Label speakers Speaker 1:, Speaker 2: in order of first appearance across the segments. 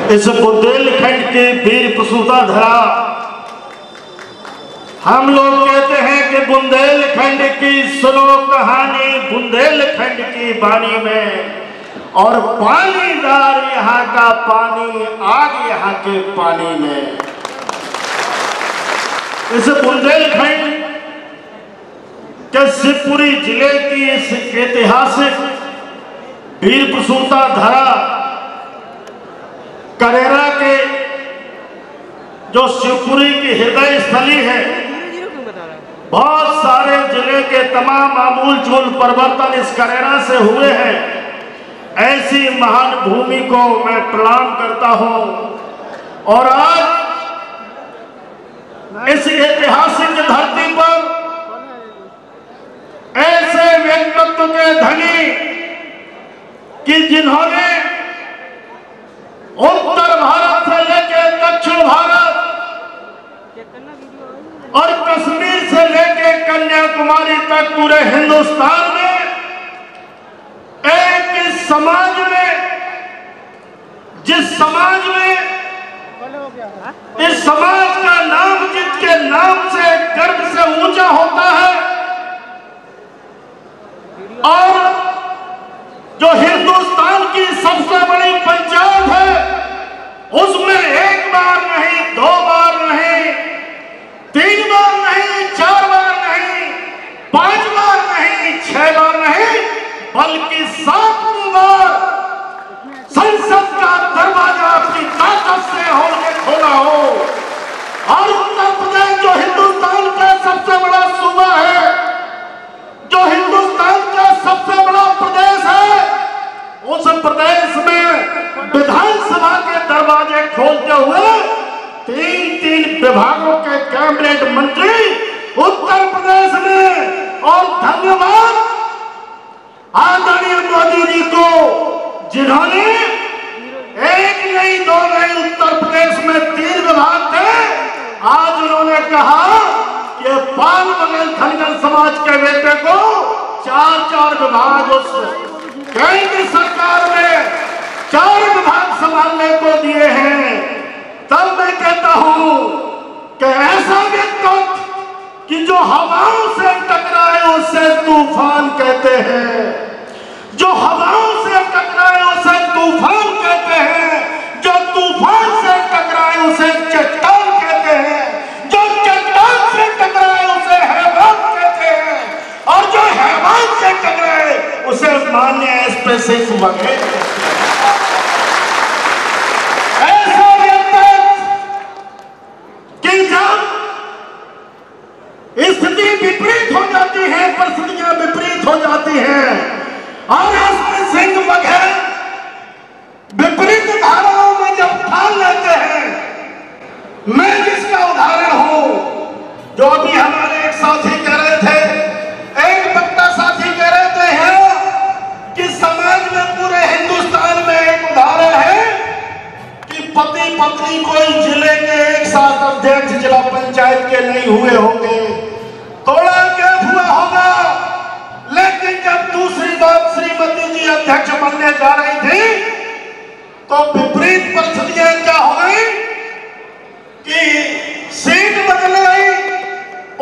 Speaker 1: इस बुंदेलखंड की वीर प्रसूता धरा, हम लोग कहते हैं कि बुंदेलखंड की सुनो कहानी बुंदेलखंड की बानी में, और पानीदार यहाँ का पानी आग यहाँ के पानी में। इस बुंदेलखंड के शिवपुरी जिले की इस ऐतिहासिक वीर प्रसूता धरा करेरा के जो शिवपुरी की हृदय स्थली है, बहुत सारे जिले के तमाम आमूल-चूल परिवर्तन इस करेरा से हुए हैं। ऐसी महान भूमि को मैं प्रणाम करता हूं। और आज इस ऐतिहासिक धरती पर ऐसे व्यक्तित्व के धनी कि जिन्होंने उत्तर भारत से लेकर दक्षिण भारत और कश्मीर से लेकर कन्याकुमारी तक पूरे हिंदुस्तान में एक समाज में, जिस समाज में इस समाज का नाम जिसके नाम से गर्व से ऊंचा होता है, और जो हिंदुस्तान की सबसे बड़ी पंचायत है, उसमें एक बार नहीं, दो बार नहीं, तीन बार नहीं, चार बार नहीं, पांच बार नहीं, छह बार नहीं, बल्कि 7 बार संसद का दरवाजा अपनी ताकत से होने खोला हो। और उत्तर प्रदेश जो हिंदुस्तान का सबसे बड़ा सूबा है, जो हिंदुस्तान का सबसे बड़ा प्रदेश है, उस प्रदेश में विधानसभा के दरवाजे खोलते हुए 3 विभागों के कैबिनेट मंत्री उत्तर प्रदेश में। और धन्यवाद आदरणीय मोदी जी को, जिन्होंने एक नहीं, दो नहीं, उत्तर प्रदेश में 3 विभाग थे। आज उन्होंने कहा कि बाल बगल धनगर समाज के बेटे को 4 विभाग उस केंद्र सरकार ने 4 विभाग संभालने को दिए हैं। तब मैं कहता हूं कि ऐसा व्यक्ति कि जो हवाओं से टकराए उसे तूफान कहते हैं, जो हवाओं से टकराए उसे तूफान कहते हैं, जो तूफान से टकराए उसे चट्टान कहते हैं, जो चट्टान से टकराए उसे हैवान कहते हैं, और जो हैवान से टकराए उसे मान्य स्पेसिस वगैरह। ऐसा व्यक्ति कि जब स्थिति विपरीत हो जाती है, परिस्थितियां विपरीत हो जाती हैं, और एसपी सिंह वगैरह विपरीत धाराओं में जब ठान लेते हैं, मैं जिसका उदाहरण हूं, जो अभी हमारे एक साथी कह रहे थे, एक वक्ता साथी कह रहे थे कि समाज में पूरे हिंदुस्तान में एक उदाहरण है कि पति पत्नी कोई जिले के एक साथ अध्यक्ष जिला पंचायत के नहीं हुए होंगे, थोड़ा गैप हुआ होगा, लेकिन जब दूसरी बात श्रीमती जी अध्यक्ष बनने जा रही थी, तो विपरीत परिस्थितियां क्या हो गई कि सीट बदल गई।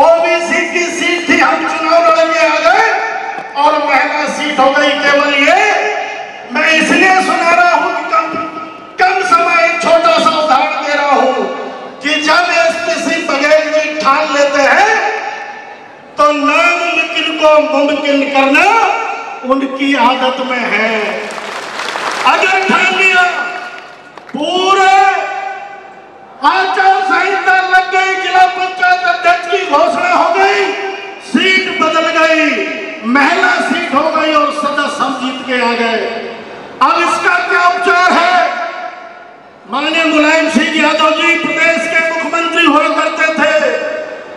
Speaker 1: ओबीसी की सीट थी, हम चुनाव लड़ने आ गए, और महिला सीट हो गई केवल ये। मैं इसलिए सुना रहा हूं कि कम समय एक छोटा सा उदाहरण दे रहा हूं कि जब एसपी सिंह बघेल जी ठान लेते हैं, तो नामुमकिन को मुमकिन करना उनकी आदत में है। अगर ठान लिया, पूरे आचार संहिता लग गई, जिला पंचायत अध्यक्ष की घोषणा हो गई, सीट बदल गई, महिला सीट हो गई, और सदस्य हम जीत के आ गए। अब इसका क्या उपचार है? माननीय मुलायम सिंह यादव जी प्रदेश के मुख्यमंत्री हुआ करते थे।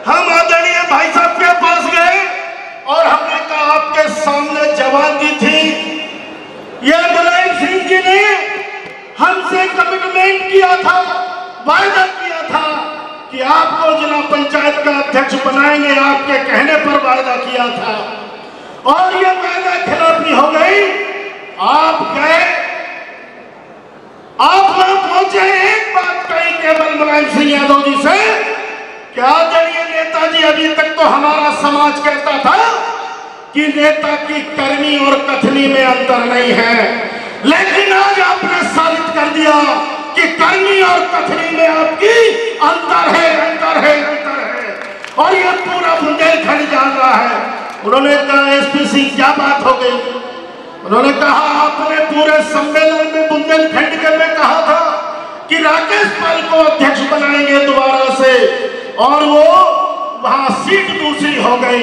Speaker 1: हम आदरणीय भाई साहब के पास गए और हमने कहा आपके सामने जवाब दी थी। यह मुलायम सिंह जी ने हमसे कमिटमेंट किया था, वायदा किया था कि आपको जिला पंचायत का अध्यक्ष बनाएंगे, आपके कहने पर वायदा किया था, और यह वायदा खिलाफी हो गई। आप गए, आप वहां मुझे एक बात कही केवल मुलायम सिंह यादव जी से, क्या आदरणीय नेताजी अभी तक तो हमारा समाज कहता था कि नेता की करनी और कथनी में अंतर नहीं है, लेकिन आज आपने साबित कर दिया कि करनी और कथनी में आपकी अंतर है, अंतर है, अंतर है। और ये पूरा बुंदेलखंड जान रहा है। उन्होंने कहा एसपी सिंह क्या बात हो गई? उन्होंने कहा आपने पूरे सम्मेलन में बुंदेलखंड के में कहा था कि राकेश पाल को अध्यक्ष बनाएंगे दोबारा से, और वो वहां सीट दूसरी हो गई।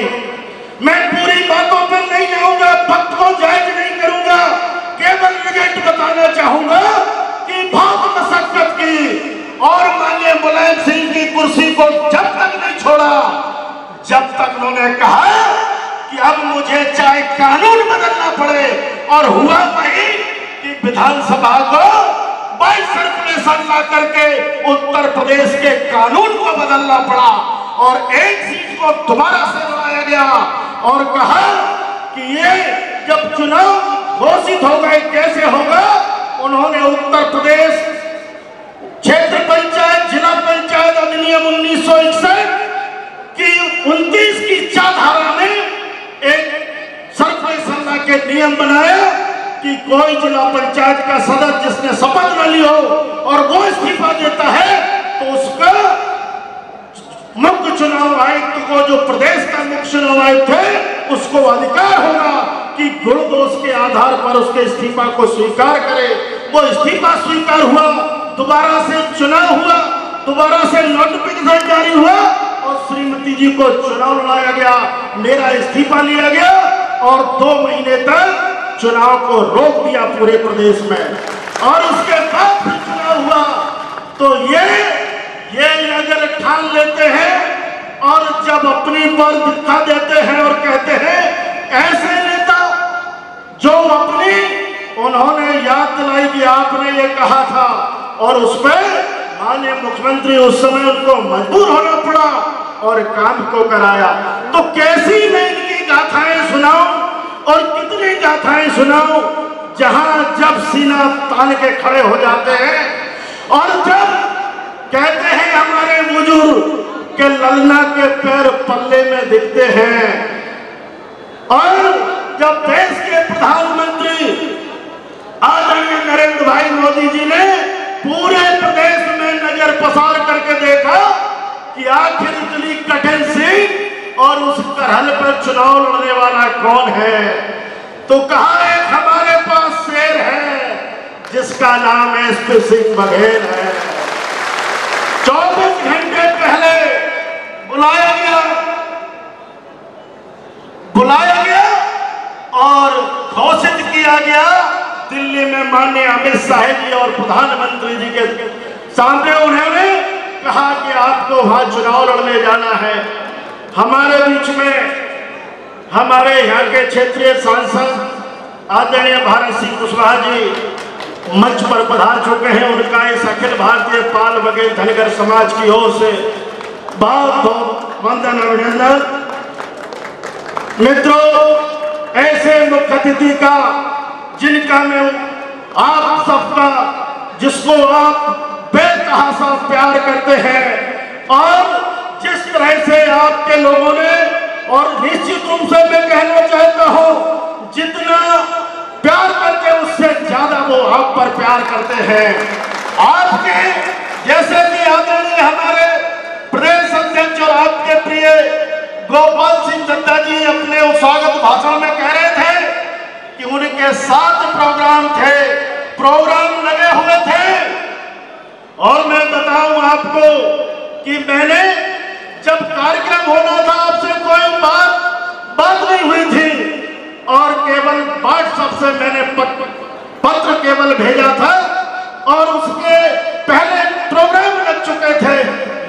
Speaker 1: मैं पूरी बातों पर नहीं आऊंगा, वक्त को जायज नहीं करूंगा, केवल रिजल्ट बताना चाहूंगा कि बहुत मशक्कत की और माननीय मुलायम सिंह की कुर्सी को जब तक नहीं छोड़ा, जब तक उन्होंने कहा कि अब मुझे चाहे कानून बदलना पड़े, और हुआ वही कि विधानसभा को 22 सर्कुलेशन ला करके उत्तर प्रदेश के कानून को बदलना पड़ा और एक सीट को दोबारा से बनाया गया और कहा कि ये जब चुनाव घोषित हो गए कैसे होगा। उन्होंने उत्तर प्रदेश क्षेत्र पंचायत जिला पंचायत अधिनियम 1961 की 29 की चा धारा में एक सर्कुलेशन ला के नियम बनाया कि कोई जिला पंचायत का सदस्य जिसने शपथ न ली हो और वो इस्तीफा देता है तो उसका मुख्य चुनाव आयुक्त को, जो प्रदेश का मुख्य चुनाव आयुक्त है, उसको अधिकार होगा कि गुण दोष के आधार पर उसके इस्तीफा को स्वीकार करे। वो इस्तीफा स्वीकार हुआ, दोबारा से चुनाव हुआ, दोबारा से नोटिफिकेशन जारी हुआ और श्रीमती जी को चुनाव लड़ाया गया, मेरा इस्तीफा लिया गया और 2 महीने तक चुनाव को रोक दिया पूरे प्रदेश में। और उसके बाद फिर चुनाव हुआ तो ये अगर ठान लेते हैं और जब अपनी पर दिखा देते हैं और कहते हैं ऐसे नेता जो उन्होंने याद दिलाई कि आपने ये कहा था, और उस पर माननीय मुख्यमंत्री उस समय उनको मजबूर होना पड़ा और काम को कराया। तो कैसी मैं इनकी गाथाएं सुनाऊं और कितनी गाथाएं सुनाऊं, जहां जब सीना तान के खड़े हो जाते हैं और जब कहते हैं हमारे बुजुर्ग के ललना के पैर पल्ले में दिखते हैं, और जब देश के प्रधानमंत्री आदरणीय नरेंद्र भाई मोदी जी ने पूरे प्रदेश में नजर पसार करके देखा कि आखिर इतनी कठिन सीट और उस करहल पर चुनाव लड़ने वाला कौन है, तो कहा एक हमारे पास शेर है जिसका नाम एसपी सिंह बघेल है। 24 घंटे पहले बुलाया गया और घोषित किया गया दिल्ली में माननीय अमित शाह जी और प्रधानमंत्री जी के सामने। उन्होंने कहा कि आपको वहां चुनाव लड़ने जाना है। हमारे बीच में हमारे यहाँ के क्षेत्रीय सांसद आदरणीय भारत सिंह कुशवाहा जी मंच पर पधार चुके हैं। उनका इस अखिल भारतीय पाल बघेल धनगर समाज की ओर से बहुत बहुत वंदन अभिनंदन। मित्रों, ऐसे मुख्य अतिथि का जिनका मैं आप सबका, जिसको आप बेतहासा प्यार करते हैं, और जिस तरह से आपके लोगों ने, और निश्चित रूप से मैं कहना चाहता हूं जितना प्यार करते हैं उससे ज्यादा वो आप पर प्यार करते हैं। आपके जैसे कि आदरणीय हमारे प्रदेश अध्यक्ष और आपके प्रिय गोपाल सिंह दत्ता जी अपने स्वागत भाषण में कह रहे थे कि उनके 7 प्रोग्राम थे, प्रोग्राम लगे हुए थे। और मैं बताऊं आपको कि मैंने जब कार्यक्रम होना था आपसे कोई बात नहीं हुई थी, और केवल व्हाट्सएप से मैंने पत्र केवल भेजा था और उसके पहले प्रोग्राम लग चुके थे।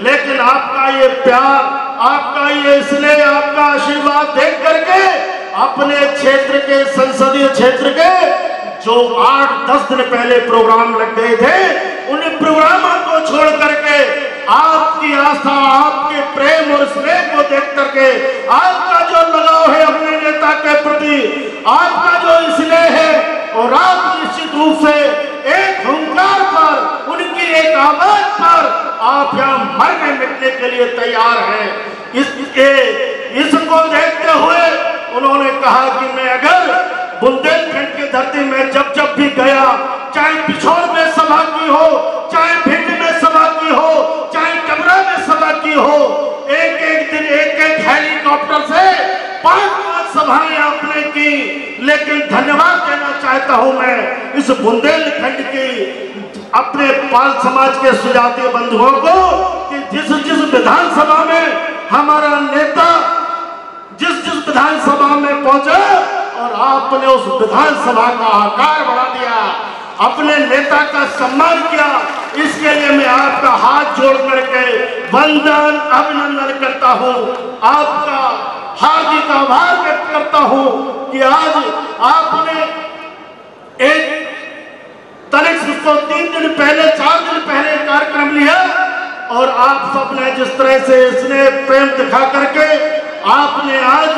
Speaker 1: लेकिन आपका ये प्यार, आपका ये स्नेह, आपका आशीर्वाद देख करके अपने क्षेत्र के, संसदीय क्षेत्र के जो 8-10 दिन पहले प्रोग्राम लग गए थे, उन प्रोग्रामों को छोड़ करके आपकी आस्था, आपके प्रेम और स्नेह को देख करके, आपका जो लगाव है अपने नेता के प्रति, आपका जो स्नेह है, और आप निश्चित रूप से एक हुंकार पर, उनकी आप यहाँ मरने मिटने के लिए तैयार हैं। इसको देखते हुए उन्होंने कहा कि मैं अगर बुंदेलखंड की धरती में जब भी गया, चाहे पिछोर में सभा की हो, चाहे भिंड में सभा की हो, चाहे डबरा में सभा की हो, एक एक दिन एक हेलीकॉप्टर से 5-5 सभाएं आपने की। लेकिन धन्यवाद देना चाहता हूं मैं इस बुंदेलखंड की अपने पाल समाज के सुजातीय बंधुओं को कि जिस विधानसभा में हमारा नेता जिस विधानसभा में पहुंचा और आपने उस विधानसभा का आकार बढ़ा दिया, अपने नेता का सम्मान किया, इसके लिए मैं आपका हाथ जोड़ करके वंदन अभिनंदन करता हूं। आपका हार्दिक आभार व्यक्त करता हूं कि आज आपने एक तारीख को 3 दिन पहले 4 दिन पहले कार्यक्रम लिया और आप सबने जिस तरह से इसने प्रेम दिखा करके आपने आज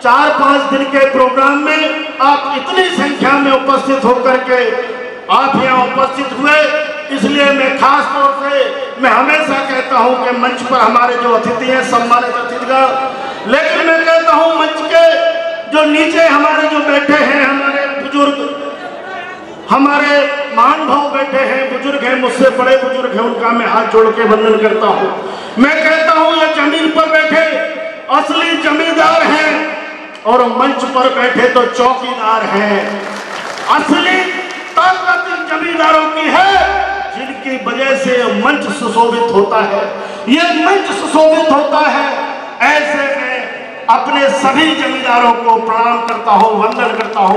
Speaker 1: 4-5 दिन के प्रोग्राम में आप इतनी संख्या में उपस्थित होकर के आप यहाँ उपस्थित हुए, इसलिए मैं खास तौर से मैं हमेशा कहता हूँ कि मंच पर हमारे जो अतिथि हैं सम्मानित अतिथिगण, लेकिन मैं कहता हूँ मंच के जो नीचे हमारे जो बैठे हैं हमारे बुजुर्ग, हमारे महानुभाव बैठे हैं, बुजुर्ग हैं, मुझसे बड़े बुजुर्ग हैं, उनका मैं हाथ जोड़ के वंदन करता हूँ। मैं कहता हूँ ये जमीन पर बैठे असली जमींदार हैं और मंच पर बैठे तो चौकीदार हैं। असली ताकत इन जमींदारों की है जिनकी वजह से मंच सुशोभित होता है, ये मंच सुशोभित होता है। ऐसे में अपने सभी जमींदारों को प्रणाम करता हूँ, वंदन करता हूँ।